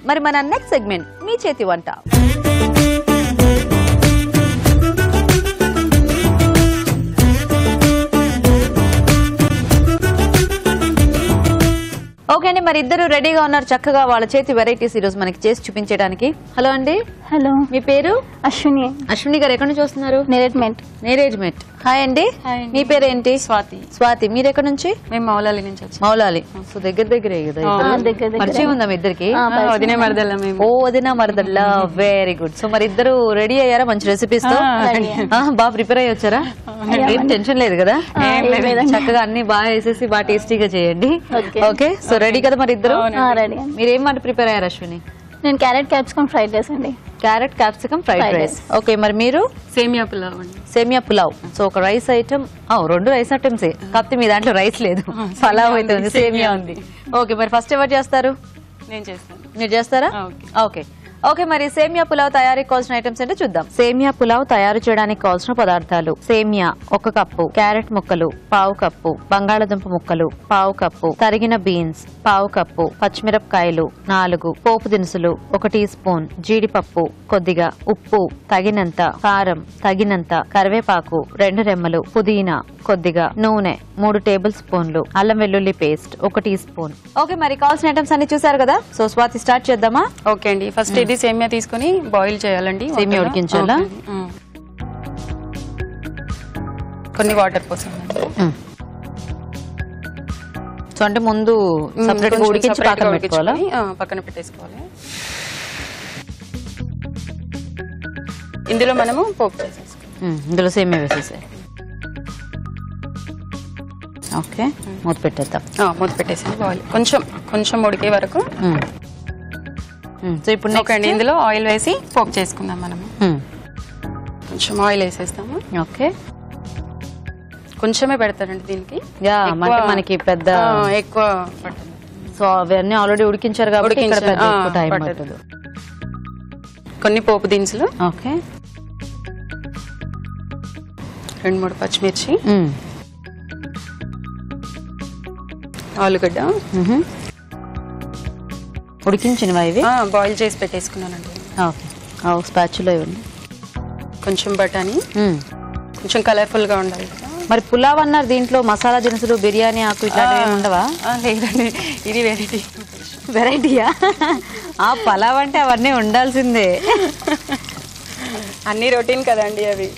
మరి మన next segment మీ చేతి వంట. ఓకే అండి, మరి ఇద్దరు రెడీగా ఉన్నారు చక్కగా వాళ్ళ చేతి వెరైటీస్ ఈ రోజు మనకి చేసి చూపించడానికి. హలో అండి. హలో, మీ పేరు? అశ్విని. అశ్విని గారు ఎక్కడి నుంచి వస్తున్నారు? నేరేజ్మెంట్. హాయ్ అండి. మీ పేరు ఏంటి? స్వాతి. స్వాతి, మీరు ఎక్కడి నుంచి? మేము మౌలాలి నుంచి వచ్చాం. మౌలాలి. సో దగ్గరే కదా. పరిచయం ఉందా మీ ఇద్దరికి? వదినే మరదల్లా మేము. ఓ వదిన మరదల్లా, వెరీ గుడ్. సో మరి ఇద్దరు రెడీ అయ్యారా మంచి రెసిపీస్ తో? బాగా ప్రిపేర్ అయ్యి వచ్చారా? ఏం టెన్షన్ లేదు కదా? చక్కగా అన్ని బాగా వేసేసి బాగా టేస్టీగా చేయండి. ఓకే, సో రెడీ కదా మరి ఇద్దరు? మీరు ఏం వంట ప్రిపేర్ అయ్యారు అశ్విని? నేను క్యారెట్ క్యాప్సికమ్ ఫ్రైడ్ రైస్ అండి. Carrot capsicum fried rice. Okay, మరి మీరు? సేమియా పులావ్ అండి. సేమియా పులావ్. సో ఒక రైస్ ఐటమ్, రెండు రైస్ ఐటమ్సే, కాకపోతే మీ దాంట్లో రైస్ లేదు, పలావ్ అయితే ఉంది, సేమియా ఉంది. ఓకే, మరి ఫస్ట్ ఎవరు చేస్తారు? నేను చేస్తాను. మీరు చేస్తారా? ఓకే ఓకే, మరి సేమియా పులావ్ తయారీకి కావాల్సిన ఐటమ్స్ ఏంటో చూద్దాం. సేమియా పులావ్ తయారు చేయడానికి కావాల్సిన పదార్థాలు: సేమియా 1 కప్పు, క్యారెట్ ముక్కలు 1/2 కప్పు, బంగాళదుంప ముక్కలు 1/2 కప్పు, తరిగిన బీన్స్ 1/2 కప్పు, పచ్చిమిరపకాయలు 4, పోపు దినుసులు 1 టీ స్పూన్, జీడిపప్పు కొద్దిగా, ఉప్పు తగినంత, కారం తగినంత, కరివేపాకు 2 రెమ్మలు, పుదీనా కొద్దిగా, నూనె 3 టేబుల్ స్పూన్లు, అల్లం వెల్లుల్లి పేస్ట్ 1 టీ స్పూన్. ఓకే, మరి కావాల్సిన ఐటమ్స్ అన్ని చూసారు కదా. సో స్వాతి స్టార్ట్ చేద్దామా? ఓకే అండి, ఫస్ట్ ఇది సేమియా తీసుకుని బాయిల్ చేయాలండి. సేమియా ఉడికించాలా? కొన్ని వాటర్ పోసాను. సో అంటే ముందు సెపరేట్ గా ఉడికించి పక్కన పెట్టుకోవాలా? పక్కన పెట్టేసుకోవాలి. ఇందులో మనము పోపు చేసేసుకోవాలి. ఇందులో సేమియా వేసేసే. ఓకే, మూత పెట్టేద్దాం. మూత పెట్టేసి బాయిల్ కొంచెం ఉడికే వరకు. సో ఇప్పుడు ఓకే అండి, ఇందులో ఆయిల్ వేసి పోపు చేసుకుందాం మనము. కొంచెం ఆయిల్ వేసేస్తాము. ఓకే, కొంచెమే పెడతారండి దీనికి, మనకి పెద్ద ఎక్కువ పట్టదు. సో అవన్నీ ఆల్రెడీ ఉడికించారు కాబట్టి టైం పట్టదు. కొన్ని పోపు దినుసులు. ఓకే, 2-3 పచ్చిమిర్చి, ఆలుగడ్డ ఉడికించినవా ఇవి? బాయిల్ చేసి పెట్టేసుకున్నానండి. ఓకే, స్పాచులో ఇవ్వండి. కొంచెం బఠానీ, కొంచెం కలర్ఫుల్ గా ఉండాలి. మరి పులావ్ అన్నారు, దీంట్లో మసాలా దినుసులు, బిర్యానీ ఆకు ఇట్లాంటివి ఉండవా? లేదండి, ఇది వెరైటీయా? పులావ్ అంటే అవన్నీ ఉండాల్సిందే. అన్ని రొటీన్ కదండి అవి.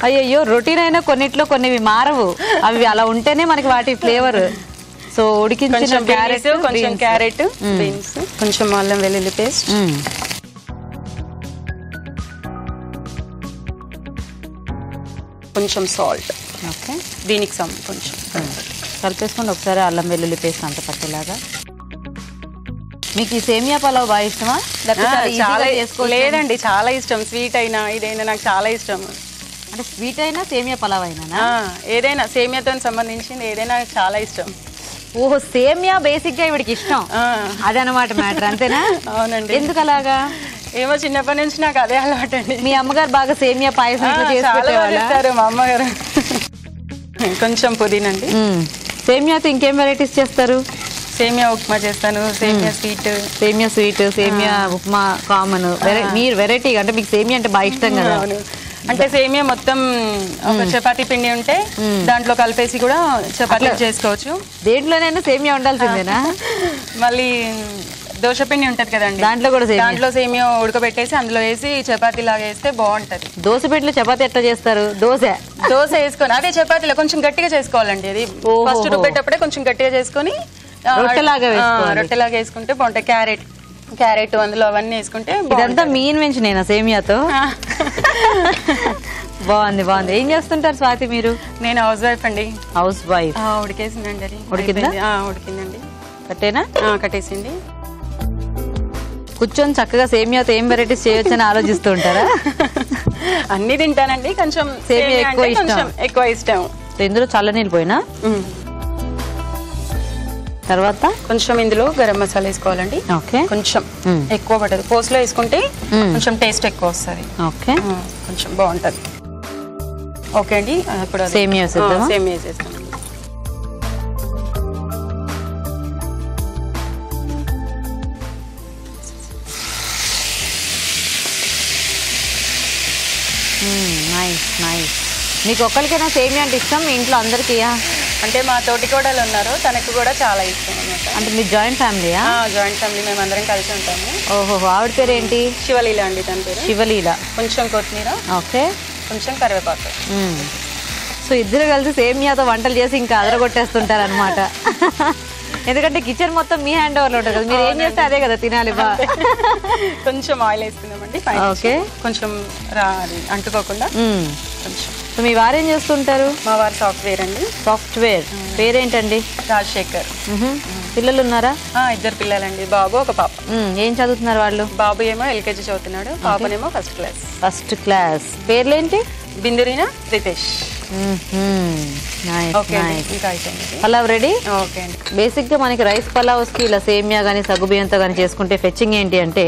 అయ్యో, రొటీన్ అయినా కొన్నిట్లో కొన్నివి మారవు, అవి అలా ఉంటేనే మనకి వాటి ఫ్లేవర్. సో ఉడికించిన క్యారెట్, కొంచెం క్యారెట్, బీన్స్, కొంచెం అల్లం వెల్లుల్లి పేస్ట్, కొంచెం సాల్ట్. ఓకే, దీనికి కొంచెం కలిపేసుకోండి ఒకసారి, అల్లం వెల్లుల్లి పేస్ట్ అంత పట్టేలాగా. మీకు ఈ సేమియా పలావ్ బాగా ఇష్టమా? లేదండి, చాలా ఇష్టం. స్వీట్ అయినా ఇదైనా నాకు చాలా ఇష్టం. అంటే స్వీట్ అయినా సేమియా పలావ్ అయినా ఏదైనా సేమియాతో సంబంధించింది ఏదైనా చాలా ఇష్టం. ఓహో, సేమియా బేసిక్ గా ఇవిడికి ఇష్టం, అదనమాట మ్యాటర్, అంతేనా? అవునండి. ఎందుకు అలాగా? ఏమో చిన్నప్పటి నుంచి నాకు అదే అలవాటు అండి. మీ అమ్మగారు బాగా సేమియా పాయసం చేస్తారు మా అమ్మగారు. కొంచెం పుదీనండి. సేమియాతో ఇంకేం వెరైటీస్ చేస్తారు? సేమియా ఉప్మా చేస్తాను, సేమియా స్వీట్, సేమియా ఉప్మా కామన్. మీరు వెరైటీ అంటే మీకు సేమియా అంటే బాగా ఇష్టం కదా? అంటే సేమియా మొత్తం ఒక చపాతీ పిండి ఉంటే దాంట్లో కలిపేసి కూడా చపాతీ చేసుకోవచ్చు. దేంట్లోనైనా సేమియా ఉండాల్సిందేనా? మళ్ళీ దోశ పిండి ఉంటది కదండి, దాంట్లో సేమియా ఉడకబెట్టేసి అందులో వేసి చపాతీ లాగా వేస్తే బాగుంటది. దోశ పిండిలో చపాతీ ఎట్లా చేస్తారు? దోశ వేసుకొని అదే చపాతీలో కొంచెం గట్టిగా చేసుకోవాలండి. అది ఫస్ట్ రుబ్బేటప్పుడే కొంచెం గట్టిగా చేసుకొని రొట్టెలాగా వేసుకుంటే బాగుంటాయి. క్యారెట్ అందులో అవన్నీ వేసుకుంటే. ఇదంతా మీ ఇన్వెన్షన్ నేనా సేమియాతో? బాగుంది. ఏం చేస్తుంటారు స్వాతి మీరు? నేను హౌస్ వైఫ్ అండి. Housewife. ఉడికేసిందండి. అది ఉడికిందండి. కట్టేనా? కట్టేసింది. కూర్చొని చక్కగా సేమియాతో ఏం వెరైటీస్ చేయొచ్చు అని ఆలోచిస్తూ ఉంటారా? అన్ని తింటానండి, కొంచెం సేమియా ఎక్కువ ఇష్టం. ఇందులో చల్లనీళ్ళు పోయినా తర్వాత కొంచెం ఇందులో గరం మసాలా వేసుకోవాలండి. ఓకే, కొంచెం ఎక్కువ పట్టదు, పోస్లో వేసుకుంటే కొంచెం టేస్ట్ ఎక్కువ వస్తుంది. ఓకే, కొంచెం బాగుంటది. ఓకే అండి, ఇప్పుడు సేమియా వేసేస్తాం. Nice nice. మీకు ఒక్కరికైనా సేమియా అంటే ఇష్టం, మీ ఇంట్లో అందరికీ? అంటే మా తోటి కోడలు ఉన్నారు, తనకు కూడా చాలా ఇష్టం అనమాట. అంటే మీ జాయింట్ ఫ్యామిలీయా? జాయింట్ ఫ్యామిలీ, మేము అందరం కలిసి ఉంటాము. ఓహో, ఆవిడ పేరు ఏంటి? శివలీల అండి తన పేరు. శివలీల. కొంచెం కొత్తిమీర, ఓకే, కొంచెం కరివేపాకు. సో ఇద్దరు కలిసి సేమియాతో వంటలు చేసి ఇంకా అదరగొట్టేస్తుంటారు అనమాట. ఎందుకంటే కిచెన్ మొత్తం మీ హ్యాండ్ ఓవర్లో ఉంటుంది కదా, మీరు ఏం చేస్తే అదే కదా తినాలి. కొంచెం ఆయిల్ వేసుకుందామండి. ఓకే, కొంచెం అది అంటుకోకుండా కొంచెం. సో మీ వారు ఏం చేస్తుంటారు? మా వారు సాఫ్ట్వేర్ అండి. సాఫ్ట్వేర్. పేరేంటండి? రాజశేఖర్. పిల్లలు ఉన్నారా? 2 పిల్లలండి, బాబు ఒక పాప. ఏం చదువుతున్నారు వాళ్ళు? బాబు ఏమో LKG చదువుతున్నాడు, పాపనేమో ఫస్ట్ క్లాస్. First class. పేర్లేంటి? బిందురీనా, రితేష్. పలావ్ రెడీ. ఓకే అండి. బేసిక్ గా మనకి రైస్ పలావ్స్ కి ఇలా సేమియా గానీ సగ్గుబియ్యంతో గానీ చేసుకుంటే ఫెచ్చింగ్ ఏంటి అంటే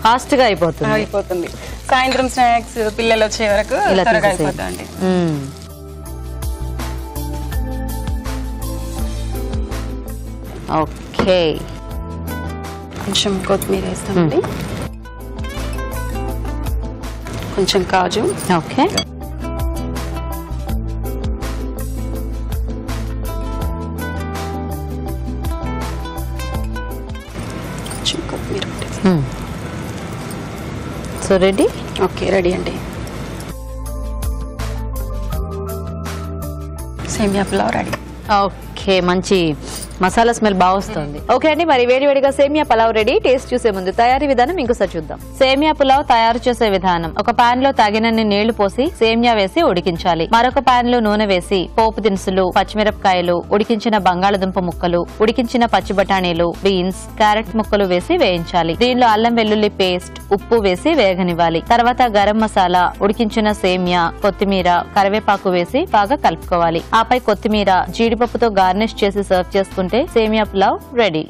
ఫాస్ట్ గా అయిపోతుంది. సాయంత్రం స్నాక్స్ పిల్లలు వచ్చే వరకు త్వరగా అయిపోతుంది. ఓకే, కొంచెం కొత్తిమీర వేస్తామండి, కొంచెం కాజు. ఓకే, కొంచెం కొత్తిమీర. So ready. ఓకే, రెడీ అండి. సేమియా పులావ్ రెడీ. ఓకే, మంచి మసాలా స్మెల్ బాగా వస్తుంది. ఓకే అండి, మరి వేడివేడిగా సేమియా పులావ్ రెడీ. టేస్ట్ చూసే ముందు తయారీ విధానం ఇంకోసారి చూద్దాం. సేమియా పులావ్ తయారు చేసే విధానం: ఒక పాన్ లో తగినన్ని నీళ్లు పోసి సేమియా వేసి ఉడికించాలి. మరొక పాన్ లో నూనె వేసి పోపు దినుసులు, పచ్చిమిరపకాయలు, ఉడికించిన బంగాళదుంప ముక్కలు, ఉడికించిన పచ్చి బఠానీలు, బీన్స్, క్యారెట్ ముక్కలు వేసి వేయించాలి. దీనిలో అల్లం వెల్లుల్లి పేస్ట్, ఉప్పు వేసి వేగనివ్వాలి. తర్వాత గరం మసాలా, ఉడికించిన సేమియా, కొత్తిమీర, కరివేపాకు వేసి బాగా కలుపుకోవాలి. ఆపై కొత్తిమీర, జీడిపప్పుతో గార్నిష్ చేసి సర్వ్ చేసుకుంటే సేమియా పులావ్ రెడీ.